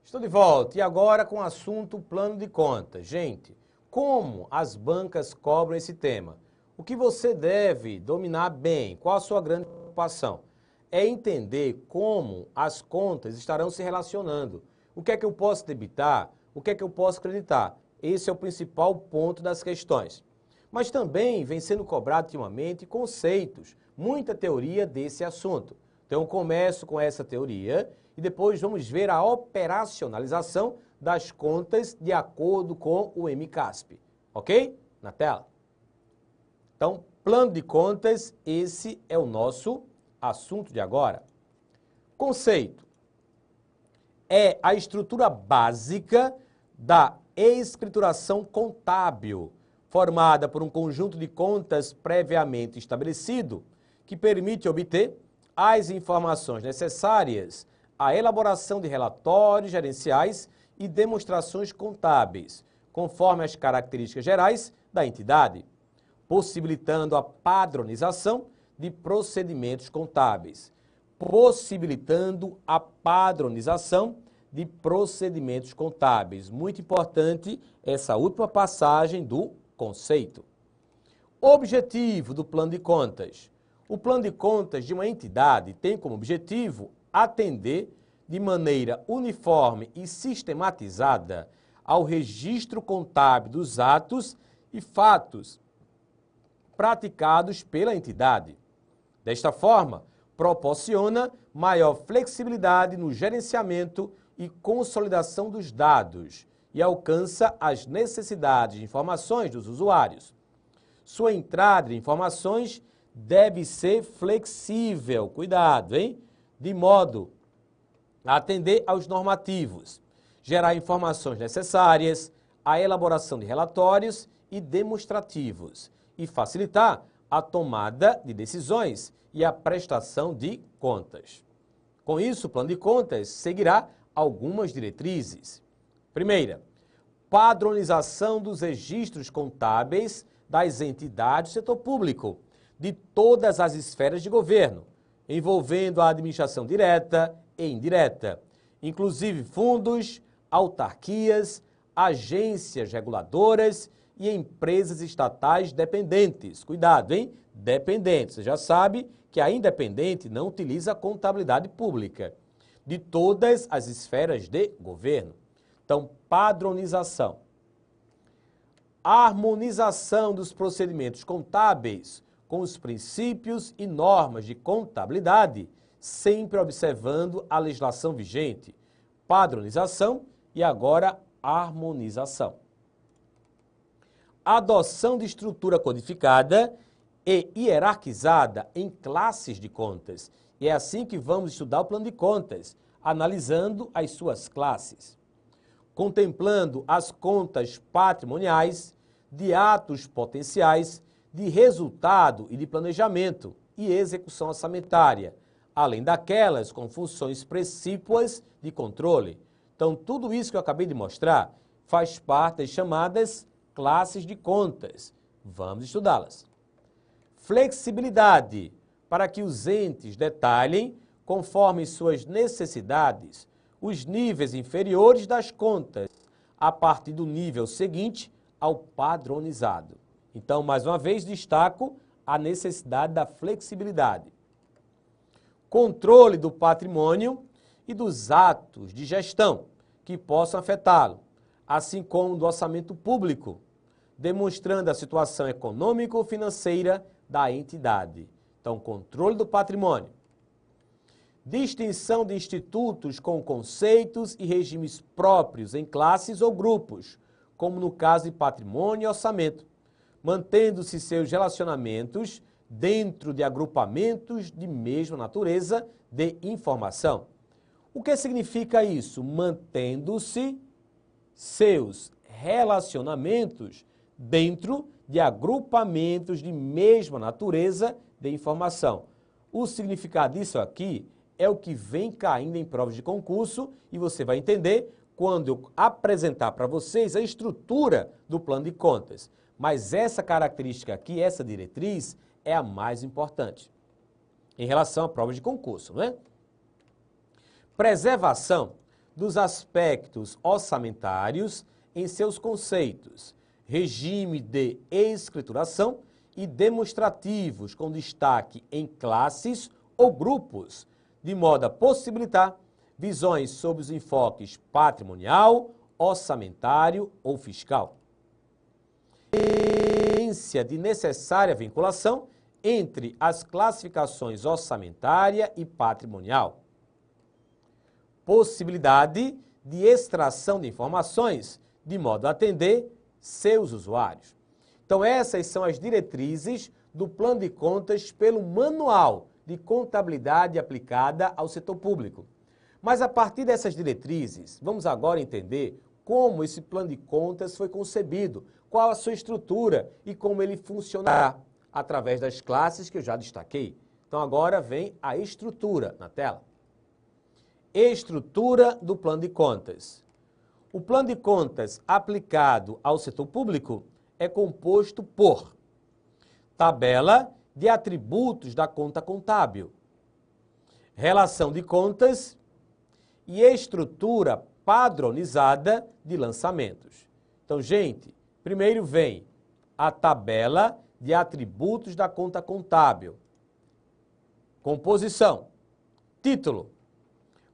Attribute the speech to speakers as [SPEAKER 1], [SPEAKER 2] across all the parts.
[SPEAKER 1] Estou de volta e agora com o assunto plano de contas. Gente, como as bancas cobram esse tema? O que você deve dominar bem? Qual a sua grande preocupação? É entender como as contas estarão se relacionando. O que é que eu posso debitar? O que é que eu posso creditar? Esse é o principal ponto das questões. Mas também vem sendo cobrado ultimamente conceitos, muita teoria desse assunto. Então eu começo com essa teoria e depois vamos ver a operacionalização das contas de acordo com o MCASP. Ok? Na tela. Então, plano de contas, esse é o nosso assunto de agora. Conceito. É a estrutura básica da escrituração contábil, formada por um conjunto de contas previamente estabelecido, que permite obter as informações necessárias à elaboração de relatórios gerenciais e demonstrações contábeis, conforme as características gerais da entidade, possibilitando a padronização de procedimentos contábeis. Muito importante essa última passagem do conceito. Objetivo do plano de contas. O plano de contas de uma entidade tem como objetivo atender de maneira uniforme e sistematizada ao registro contábil dos atos e fatos praticados pela entidade. Desta forma, proporciona maior flexibilidade no gerenciamento e consolidação dos dados e alcança as necessidades de informações dos usuários. Sua entrada de informações deve ser flexível, cuidado, hein? De modo a atender aos normativos, gerar informações necessárias, a elaboração de relatórios e demonstrativos e facilitar a tomada de decisões e a prestação de contas. Com isso, o plano de contas seguirá algumas diretrizes. Primeira, padronização dos registros contábeis das entidades do setor público, de todas as esferas de governo, envolvendo a administração direta e indireta, inclusive fundos, autarquias, agências reguladoras e empresas estatais dependentes. Cuidado, hein? Dependentes. Você já sabe que a independente não utiliza a contabilidade pública de todas as esferas de governo. Então, padronização. Harmonização dos procedimentos contábeis com os princípios e normas de contabilidade, sempre observando a legislação vigente. Padronização e agora harmonização. Adoção de estrutura codificada e hierarquizada em classes de contas. E é assim que vamos estudar o plano de contas, analisando as suas classes. Contemplando as contas patrimoniais, de atos potenciais, de resultado e de planejamento e execução orçamentária, além daquelas com funções precípuas de controle. Então, tudo isso que eu acabei de mostrar faz parte das chamadas classes de contas. Vamos estudá-las. Flexibilidade, para que os entes detalhem, conforme suas necessidades, os níveis inferiores das contas, a partir do nível seguinte ao padronizado. Então, mais uma vez, destaco a necessidade da flexibilidade. Controle do patrimônio e dos atos de gestão que possam afetá-lo, assim como do orçamento público, demonstrando a situação econômico-financeira da entidade. Então, controle do patrimônio. Distinção de institutos com conceitos e regimes próprios em classes ou grupos, como no caso de patrimônio e orçamento, mantendo-se seus relacionamentos dentro de agrupamentos de mesma natureza de informação. O que significa isso? Mantendo-se seus relacionamentos dentro de agrupamentos de mesma natureza de informação. O significado disso aqui é o que vem caindo em provas de concurso e você vai entender quando eu apresentar para vocês a estrutura do plano de contas. Mas essa característica aqui, essa diretriz, é a mais importante em relação a provas de concurso, não é? Preservação dos aspectos orçamentários em seus conceitos, regime de escrituração e demonstrativos com destaque em classes ou grupos, de modo a possibilitar visões sobre os enfoques patrimonial, orçamentário ou fiscal. Existência de necessária vinculação entre as classificações orçamentária e patrimonial. Possibilidade de extração de informações de modo a atender seus usuários. Então, essas são as diretrizes do Plano de Contas pelo Manual de Contabilidade aplicada ao setor público. Mas, a partir dessas diretrizes, vamos agora entender como esse Plano de Contas foi concebido, qual a sua estrutura e como ele funcionará, através das classes que eu já destaquei. Então, agora vem a estrutura na tela. Estrutura do Plano de Contas. O Plano de Contas aplicado ao setor público é composto por tabela de atributos da conta contábil, relação de contas e estrutura padronizada de lançamentos. Então, gente, primeiro vem a tabela de atributos da conta contábil. Composição. Título.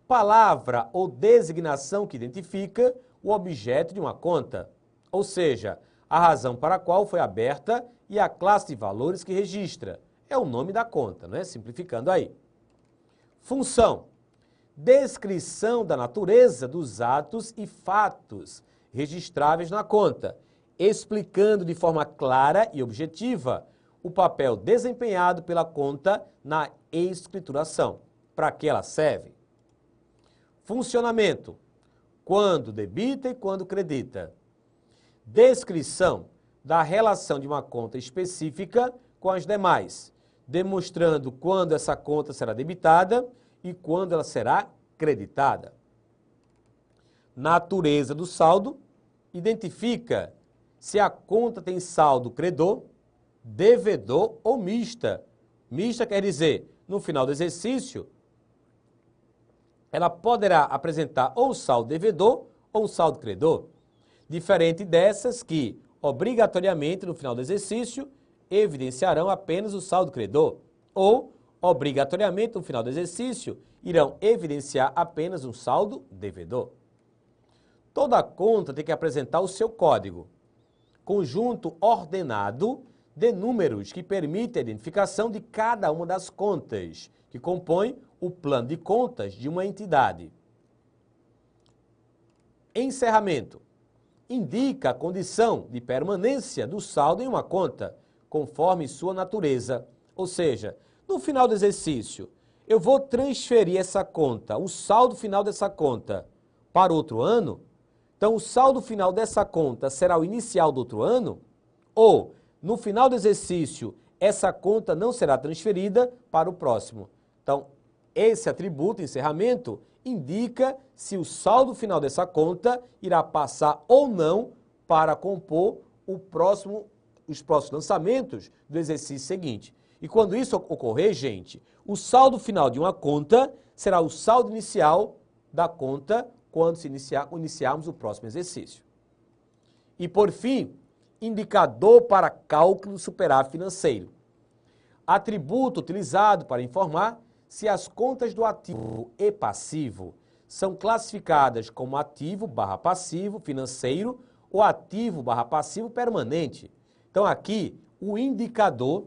[SPEAKER 1] Palavra ou designação que identifica o objeto de uma conta, ou seja, a razão para a qual foi aberta e a classe de valores que registra. É o nome da conta, não é? Simplificando aí. Função. Descrição da natureza dos atos e fatos registráveis na conta, explicando de forma clara e objetiva o papel desempenhado pela conta na escrituração. Para que ela serve? Funcionamento. Quando debita e quando credita. Descrição da relação de uma conta específica com as demais, demonstrando quando essa conta será debitada e quando ela será creditada. Natureza do saldo. Identifica se a conta tem saldo credor, devedor ou mista. Mista quer dizer, no final do exercício, ela poderá apresentar ou um saldo devedor ou um saldo credor, diferente dessas que, obrigatoriamente, no final do exercício, evidenciarão apenas o saldo credor, ou, obrigatoriamente, no final do exercício, irão evidenciar apenas um saldo devedor. Toda conta tem que apresentar o seu código, conjunto ordenado de números que permite a identificação de cada uma das contas, que compõem o plano de contas de uma entidade. Encerramento. Indica a condição de permanência do saldo em uma conta, conforme sua natureza. Ou seja, no final do exercício, eu vou transferir essa conta, o saldo final dessa conta, para outro ano. Então, o saldo final dessa conta será o inicial do outro ano? Ou, no final do exercício, essa conta não será transferida para o próximo? Então, esse atributo, encerramento, indica se o saldo final dessa conta irá passar ou não para compor os próximos lançamentos do exercício seguinte. E quando isso ocorrer, gente, o saldo final de uma conta será o saldo inicial da conta quando iniciarmos o próximo exercício. E, por fim, indicador para cálculo do superávit financeiro. Atributo utilizado para informar se as contas do ativo e passivo são classificadas como ativo/passivo financeiro ou ativo/passivo permanente. Então, aqui, o indicador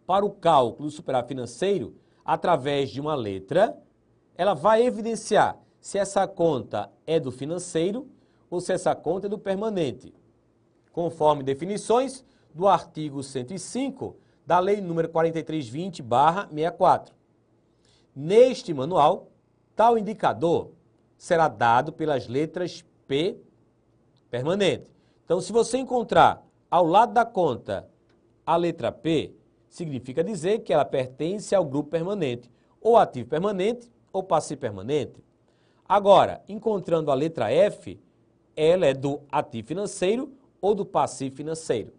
[SPEAKER 1] para o cálculo do superávit financeiro, através de uma letra, ela vai evidenciar se essa conta é do financeiro ou se essa conta é do permanente, conforme definições do artigo 105 da Lei nº 4320/64. Neste manual, tal indicador será dado pelas letras P, permanente. Então, se você encontrar ao lado da conta a letra P, significa dizer que ela pertence ao grupo permanente, ou ativo permanente ou passivo permanente. Agora, encontrando a letra F, ela é do ativo financeiro ou do passivo financeiro.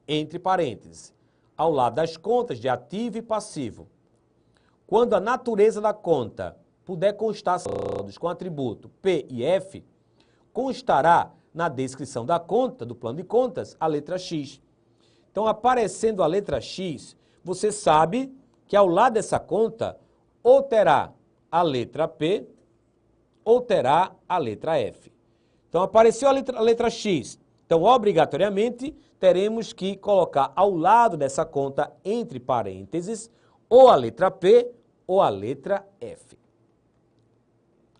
[SPEAKER 1] Entre parênteses, ao lado das contas de ativo e passivo. Quando a natureza da conta puder constar saldos com atributo P e F, constará na descrição da conta, do plano de contas, a letra X. Então, aparecendo a letra X, você sabe que ao lado dessa conta, ou terá a letra P, ou terá a letra F. Então, apareceu a letra X. Então, obrigatoriamente, teremos que colocar ao lado dessa conta, entre parênteses, ou a letra P ou a letra F.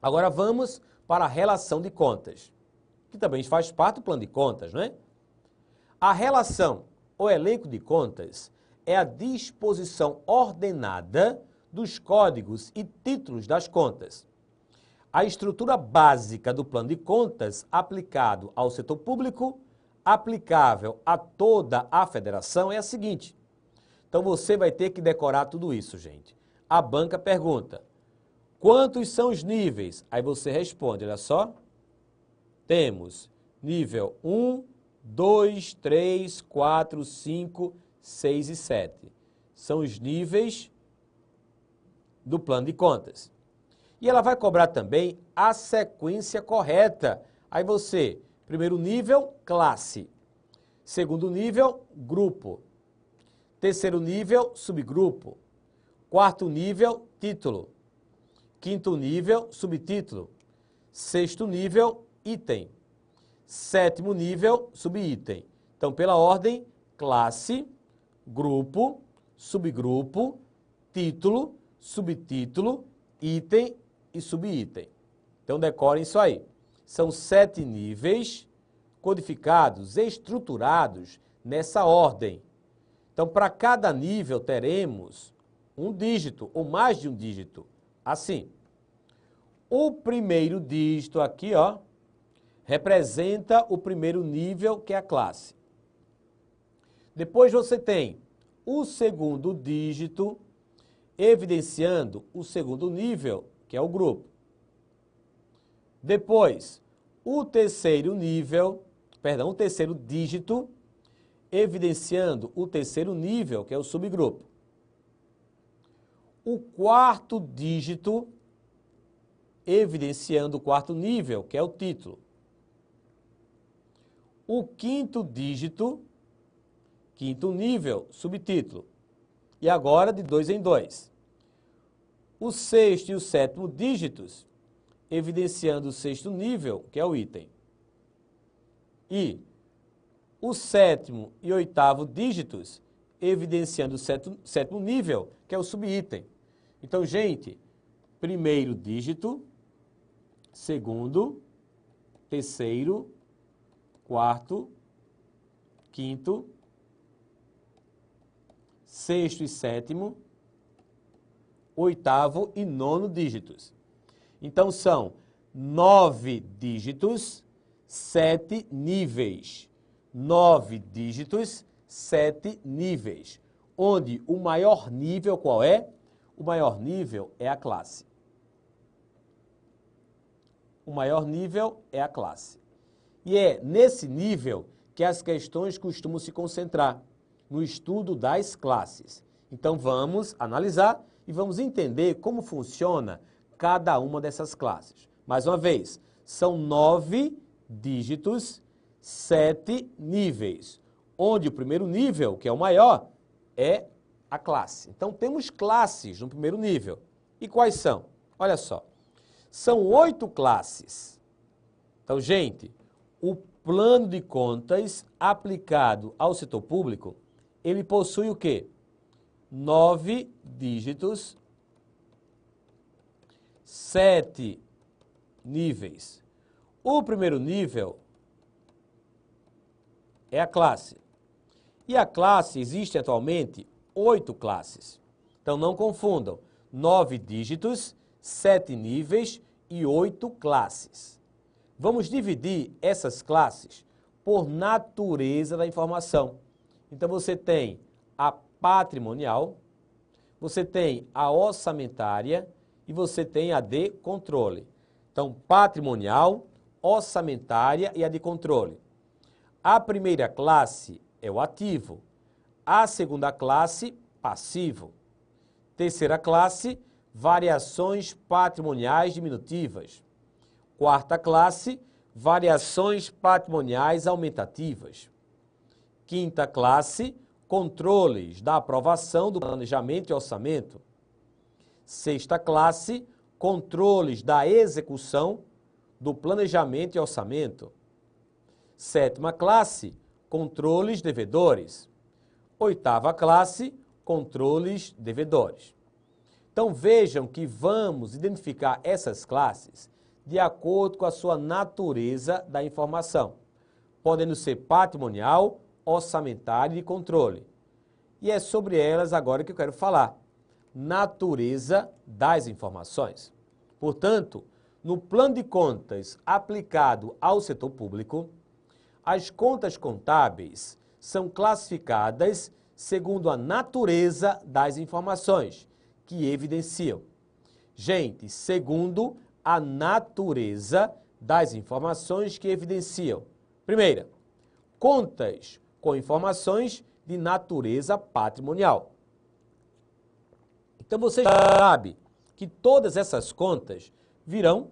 [SPEAKER 1] Agora, vamos para a relação de contas, que também faz parte do plano de contas, não é? A relação ou elenco de contas é a disposição ordenada dos códigos e títulos das contas. A estrutura básica do plano de contas aplicado ao setor público, aplicável a toda a federação, é a seguinte. Então, você vai ter que decorar tudo isso, gente. A banca pergunta, quantos são os níveis? Aí você responde, olha só. Temos nível 1, 2, 3, 4, 5, 6 e 7. São os níveis do plano de contas. E ela vai cobrar também a sequência correta. Aí você, primeiro nível, classe. Segundo nível, grupo. Terceiro nível, subgrupo. Quarto nível, título. Quinto nível, subtítulo. Sexto nível, item. Sétimo nível, subitem. Então, pela ordem, classe, grupo, subgrupo, título, subtítulo, item e subitem. Então, decorem isso aí. São 7 níveis codificados, estruturados nessa ordem. Então, para cada nível, teremos um dígito ou mais de um dígito. Assim, o primeiro dígito aqui, ó, representa o primeiro nível, que é a classe. Depois você tem o segundo dígito, evidenciando o segundo nível, que é o grupo. Depois, o terceiro dígito, evidenciando o terceiro nível, que é o subgrupo. O quarto dígito, evidenciando o quarto nível, que é o título. O quinto dígito, quinto nível, subtítulo. E agora de 2 em 2. O sexto e o sétimo dígitos, evidenciando o sexto nível, que é o item. E o sétimo e oitavo dígitos, evidenciando o sétimo nível, que é o subitem. Então, gente, primeiro dígito, segundo, terceiro, quarto, quinto, sexto e sétimo, oitavo e nono dígitos. Então, são 9 dígitos, 7 níveis. 9 dígitos, 7 níveis. Onde o maior nível qual é? O maior nível é a classe. O maior nível é a classe. E é nesse nível que as questões costumam se concentrar, no estudo das classes. Então, vamos analisar e vamos entender como funciona cada uma dessas classes. Mais uma vez, são 9 dígitos, 7 níveis, onde o primeiro nível, que é o maior, é a classe. Então, temos classes no primeiro nível. E quais são? Olha só, são 8 classes. Então, gente, o plano de contas aplicado ao setor público, ele possui o quê? 9 dígitos, 7 níveis. O primeiro nível é a classe. E a classe, existe atualmente 8 classes. Então, não confundam. 9 dígitos, 7 níveis e 8 classes. Vamos dividir essas classes por natureza da informação. Então, você tem a patrimonial, você tem a orçamentária e você tem a de controle. Então, patrimonial, orçamentária e a de controle. A primeira classe é o ativo. A segunda classe, passivo. Terceira classe, variações patrimoniais diminutivas. Quarta classe, variações patrimoniais aumentativas. Quinta classe, controles da aprovação do planejamento e orçamento. Sexta classe, controles da execução do planejamento e orçamento. Sétima classe, controles devedores. Oitava classe, controles devedores. Então vejam que vamos identificar essas classes de acordo com a sua natureza da informação, podendo ser patrimonial, orçamentária e de controle. E é sobre elas agora que eu quero falar. Natureza das informações. Portanto, no plano de contas aplicado ao setor público, as contas contábeis são classificadas segundo a natureza das informações que evidenciam. Gente, segundo a natureza das informações que evidenciam. Primeira, contas com informações de natureza patrimonial. Então você já sabe que todas essas contas virão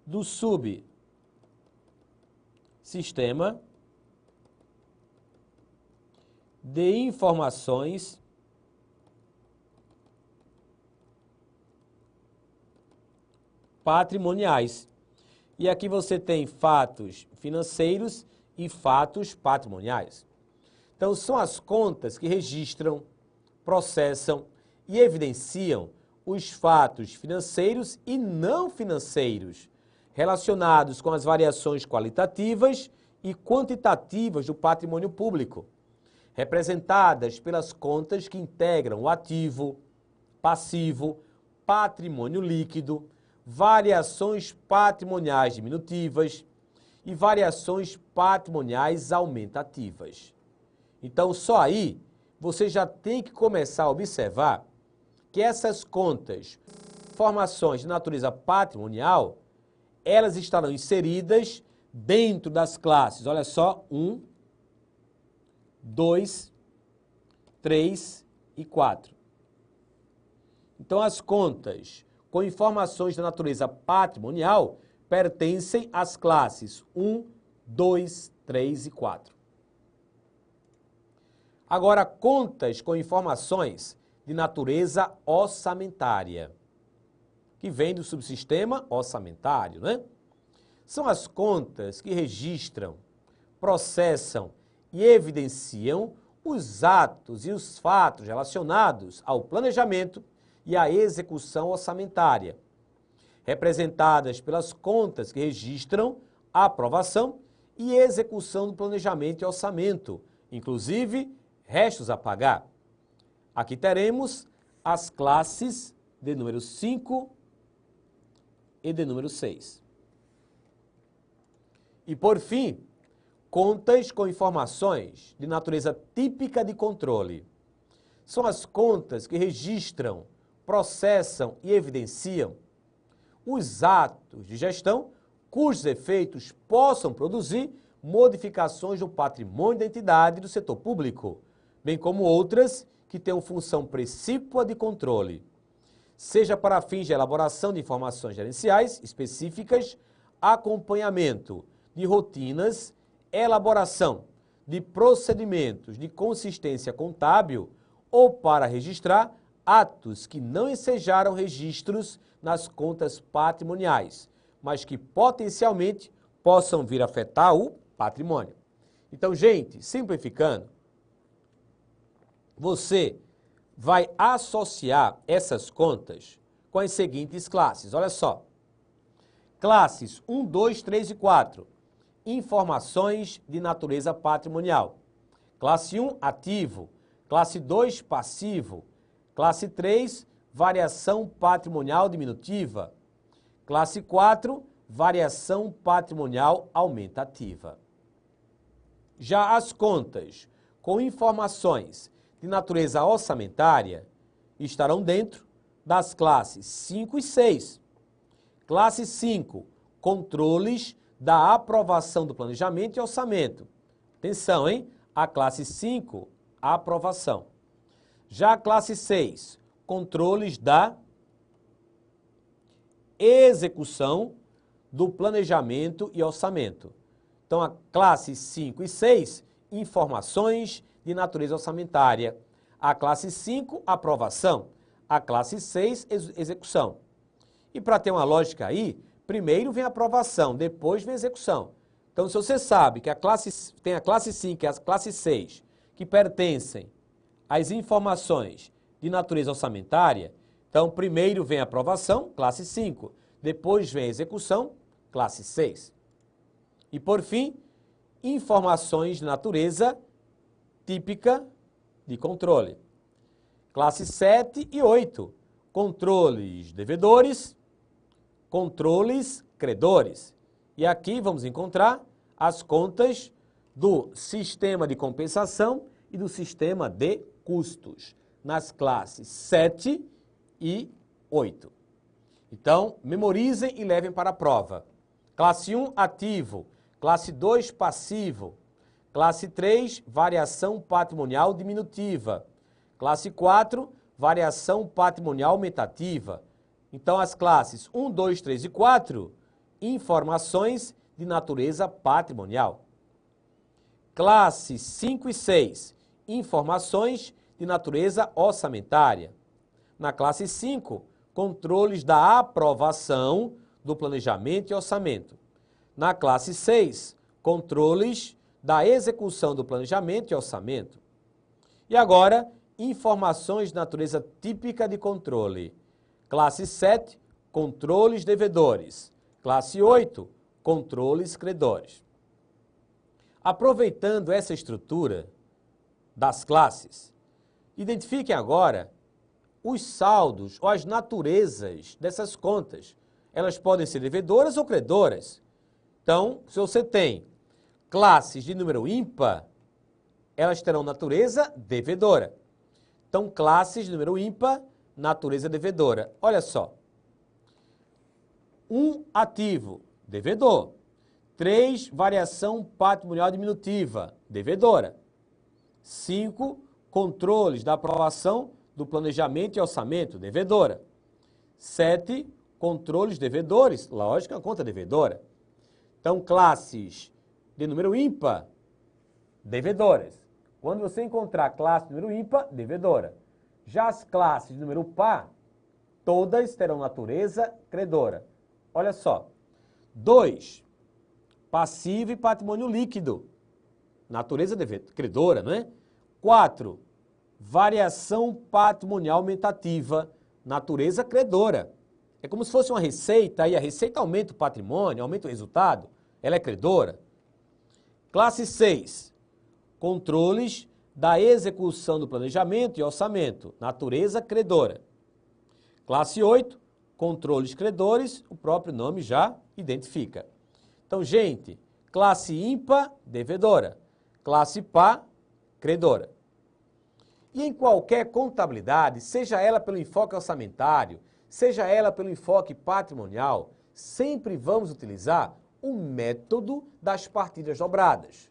[SPEAKER 1] do subsistema de informações patrimoniais. E aqui você tem fatos financeiros e fatos patrimoniais. Então, são as contas que registram, processam e evidenciam os fatos financeiros e não financeiros relacionados com as variações qualitativas e quantitativas do patrimônio público, representadas pelas contas que integram o ativo, passivo, patrimônio líquido, variações patrimoniais diminutivas e variações patrimoniais aumentativas. Então, só aí você já tem que começar a observar que essas contas, informações de natureza patrimonial, elas estarão inseridas dentro das classes, olha só, 1, 2, 3 e 4. Então, as contas com informações da natureza patrimonial pertencem às classes 1, 2, 3 e 4. Agora, contas com informações de natureza orçamentária, que vem do subsistema orçamentário, né? São as contas que registram, processam e evidenciam os atos e os fatos relacionados ao planejamento e à execução orçamentária, representadas pelas contas que registram a aprovação e execução do planejamento e orçamento, inclusive restos a pagar. Aqui teremos as classes de número 5 e de número 6. E, por fim, contas com informações de natureza típica de controle. São as contas que registram, processam e evidenciam os atos de gestão cujos efeitos possam produzir modificações no patrimônio da entidade do setor público, bem como outras que tenham função precípua de controle, seja para fins de elaboração de informações gerenciais específicas, acompanhamento de rotinas, elaboração de procedimentos de consistência contábil ou para registrar atos que não ensejaram registros nas contas patrimoniais, mas que potencialmente possam vir a afetar o patrimônio. Então, gente, simplificando, você vai associar essas contas com as seguintes classes. Olha só. Classes 1, 2, 3 e 4. Informações de natureza patrimonial. Classe 1, ativo. Classe 2, passivo. Classe 3, variação patrimonial diminutiva. Classe 4, variação patrimonial aumentativa. Já as contas com informações de natureza orçamentária estarão dentro das classes 5 e 6. Classe 5, controles da aprovação do planejamento e orçamento. Atenção, hein? A classe 5, aprovação. Já a classe 6, controles da execução do planejamento e orçamento. Então, a classe 5 e 6, informações de natureza orçamentária. A classe 5, aprovação. A classe 6, execução. E para ter uma lógica aí, primeiro vem a aprovação, depois vem a execução. Então, se você sabe que tem a classe 5 e a classe 6, que pertencem às informações de natureza orçamentária, então primeiro vem a aprovação, classe 5, depois vem a execução, classe 6. E por fim, informações de natureza típica de controle. Classe 7 e 8, controles devedores, controles credores. E aqui vamos encontrar as contas do sistema de compensação e do sistema de custos, nas classes 7 e 8. Então, memorizem e levem para a prova. Classe 1, ativo. Classe 2, passivo. Classe 3, variação patrimonial diminutiva. Classe 4, variação patrimonial aumentativa. Então, as classes 1, 2, 3 e 4, informações de natureza patrimonial. Classes 5 e 6, informações de natureza orçamentária. Na classe 5, controles da aprovação do planejamento e orçamento. Na classe 6, controles da execução do planejamento e orçamento. E agora, informações de natureza típica de controle. Classe 7, controles devedores. Classe 8, controles credores. Aproveitando essa estrutura das classes, identifiquem agora os saldos ou as naturezas dessas contas. Elas podem ser devedoras ou credoras. Então, se você tem classes de número ímpar, elas terão natureza devedora. Então, classes de número ímpar, natureza devedora. Olha só. 1, ativo, devedor. 3, variação patrimonial diminutiva, devedora. 5, controles da aprovação do planejamento e orçamento, devedora. 7, controles devedores, lógica, conta devedora. Então, classes de número ímpar, devedoras. Quando você encontrar classe de número ímpar, devedora. Já as classes de número par, todas terão natureza credora. Olha só. 2, passivo e patrimônio líquido, natureza credora, não é? 4, variação patrimonial aumentativa, natureza credora. É como se fosse uma receita, e a receita aumenta o patrimônio, aumenta o resultado, ela é credora. Classe 6, controles da execução do planejamento e orçamento, natureza credora. Classe 8, controles credores, o próprio nome já identifica. Então, gente, classe ímpar, devedora. Classe par, credora. E em qualquer contabilidade, seja ela pelo enfoque orçamentário, seja ela pelo enfoque patrimonial, sempre vamos utilizar o método das partidas dobradas.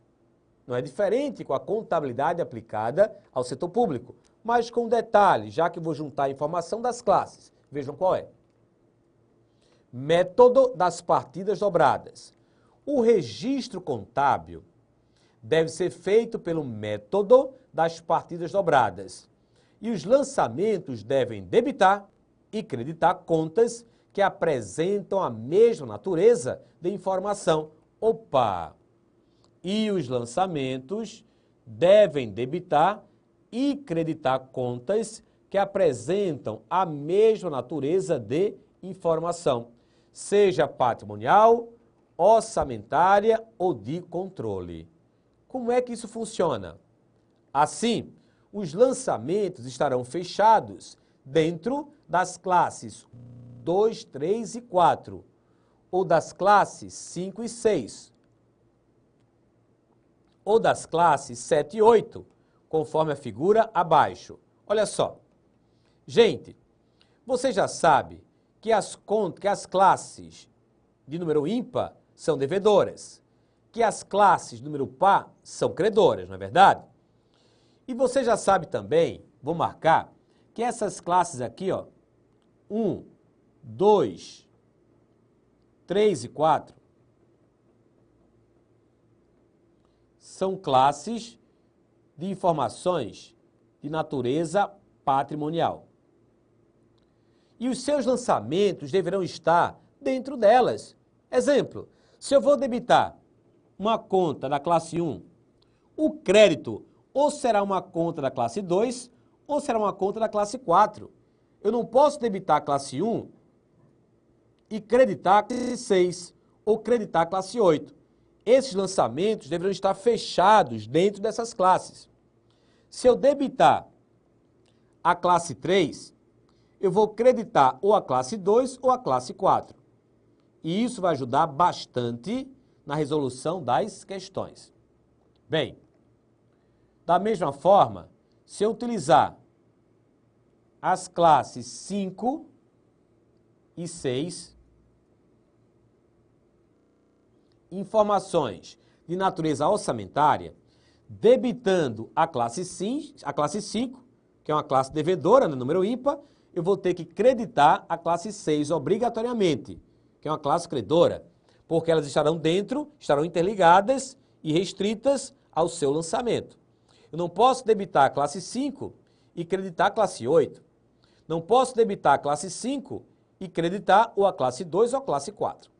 [SPEAKER 1] Não é diferente com a contabilidade aplicada ao setor público, mas com detalhe, já que vou juntar a informação das classes. Vejam qual é. Método das partidas dobradas. O registro contábil deve ser feito pelo método das partidas dobradas. E os lançamentos devem debitar e creditar contas que apresentam a mesma natureza de informação. Opa! E os lançamentos devem debitar e creditar contas que apresentam a mesma natureza de informação, seja patrimonial, orçamentária ou de controle. Como é que isso funciona? Assim, os lançamentos estarão fechados dentro das classes 2, 3 e 4, ou das classes 5 e 6, ou das classes 7 e 8, conforme a figura abaixo. Olha só. Gente, você já sabe que as classes de número ímpar são devedoras, que as classes de número par são credoras, não é verdade? E você já sabe também, vou marcar, que essas classes aqui, ó, 1, 2, 3 e 4, são classes de informações de natureza patrimonial. E os seus lançamentos deverão estar dentro delas. Exemplo, se eu vou debitar uma conta da classe 1, o crédito ou será uma conta da classe 2 ou será uma conta da classe 4. Eu não posso debitar a classe 1 e creditar a classe 6 ou creditar a classe 8. Esses lançamentos deverão estar fechados dentro dessas classes. Se eu debitar a classe 3, eu vou creditar ou a classe 2 ou a classe 4. E isso vai ajudar bastante na resolução das questões. Bem, da mesma forma, se eu utilizar as classes 5 e 6, informações de natureza orçamentária, debitando a classe 5, que é uma classe devedora, no número ímpar, eu vou ter que creditar a classe 6 obrigatoriamente, que é uma classe credora, porque elas estarão interligadas e restritas ao seu lançamento. Eu não posso debitar a classe 5 e creditar a classe 8. Não posso debitar a classe 5 e creditar ou a classe 2 ou a classe 4.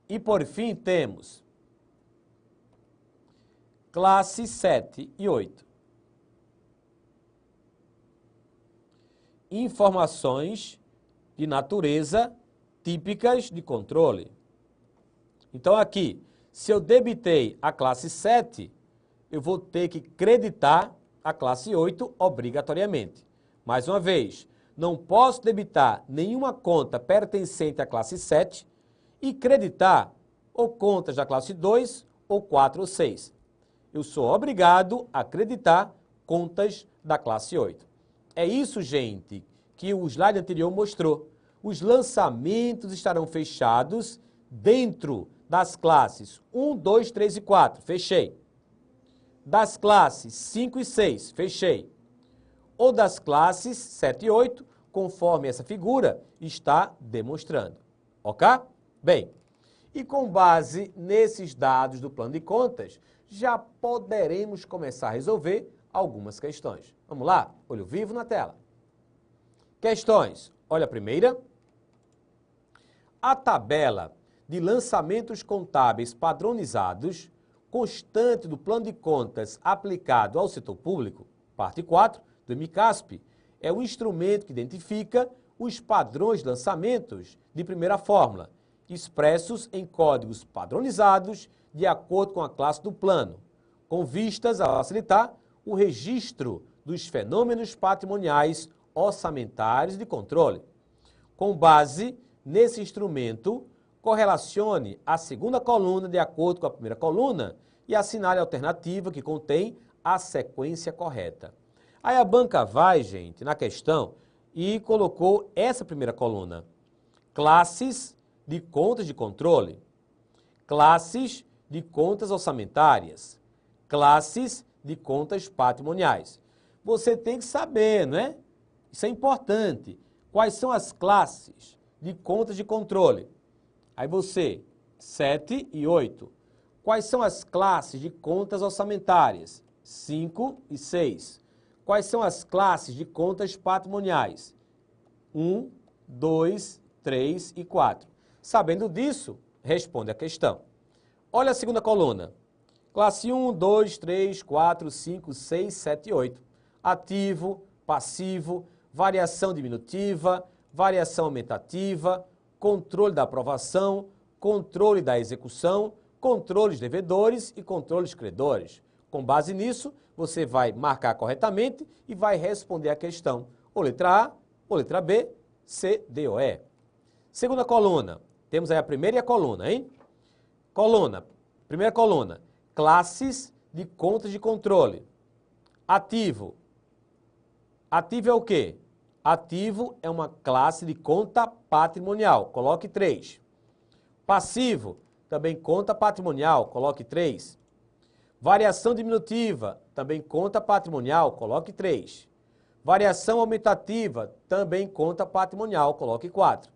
[SPEAKER 1] E por fim temos classe 7 e 8. Informações de natureza típicas de controle. Então aqui, se eu debitei a classe 7, eu vou ter que creditar a classe 8 obrigatoriamente. Mais uma vez, não posso debitar nenhuma conta pertencente à classe 7 e creditar ou contas da classe 2, ou 4 ou 6. Eu sou obrigado a creditar contas da classe 8. É isso, gente, que o slide anterior mostrou. Os lançamentos estarão fechados dentro das classes 1, 2, 3 e 4. Fechei. Das classes 5 e 6. Fechei. Ou das classes 7 e 8, conforme essa figura está demonstrando. Ok? Bem, e com base nesses dados do plano de contas, já poderemos começar a resolver algumas questões. Vamos lá? Olho vivo na tela. Questões. Olha a primeira. A tabela de lançamentos contábeis padronizados, constante do plano de contas aplicado ao setor público, parte 4 do MCASP, é o instrumento que identifica os padrões de lançamentos de primeira fórmula, expressos em códigos padronizados de acordo com a classe do plano, com vistas a facilitar o registro dos fenômenos patrimoniais orçamentários de controle. Com base nesse instrumento, correlacione a segunda coluna de acordo com a primeira coluna e assinale a alternativa que contém a sequência correta. Aí a banca vai, gente, na questão e colocou essa primeira coluna. Classes de contas de controle, classes de contas orçamentárias, classes de contas patrimoniais. Você tem que saber, não é? Isso é importante. Quais são as classes de contas de controle? Aí você, 7 e 8. Quais são as classes de contas orçamentárias? 5 e 6. Quais são as classes de contas patrimoniais? 1, 2, 3 e 4. Sabendo disso, responde a questão. Olha a segunda coluna. Classe 1, 2, 3, 4, 5, 6, 7 e 8. Ativo, passivo, variação diminutiva, variação aumentativa, controle da aprovação, controle da execução, controles devedores e controles credores. Com base nisso, você vai marcar corretamente e vai responder a questão. Ou letra A, ou letra B, C, D ou E. Segunda coluna. Temos aí a primeira e a coluna, hein? Primeira coluna. Classes de contas de controle. Ativo. Ativo é o quê? Ativo é uma classe de conta patrimonial. Coloque 3. Passivo, também conta patrimonial. Coloque 3. Variação diminutiva, também conta patrimonial. Coloque 3. Variação aumentativa, também conta patrimonial, coloque 4.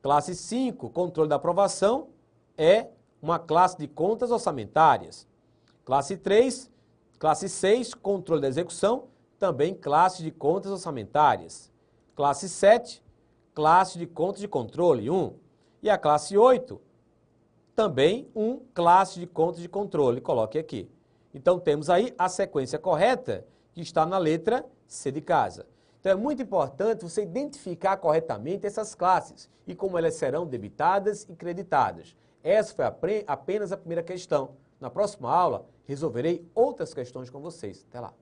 [SPEAKER 1] Classe 5, controle da aprovação, é uma classe de contas orçamentárias. Classe 3, classe 6, controle da execução, também classe de contas orçamentárias. Classe 7, classe de contas de controle, 1. E a classe 8, também classe de contas de controle, coloque aqui. Então temos aí a sequência correta que está na letra C de casa. Então é muito importante você identificar corretamente essas classes e como elas serão debitadas e creditadas. Essa foi apenas a primeira questão. Na próxima aula, resolverei outras questões com vocês. Até lá!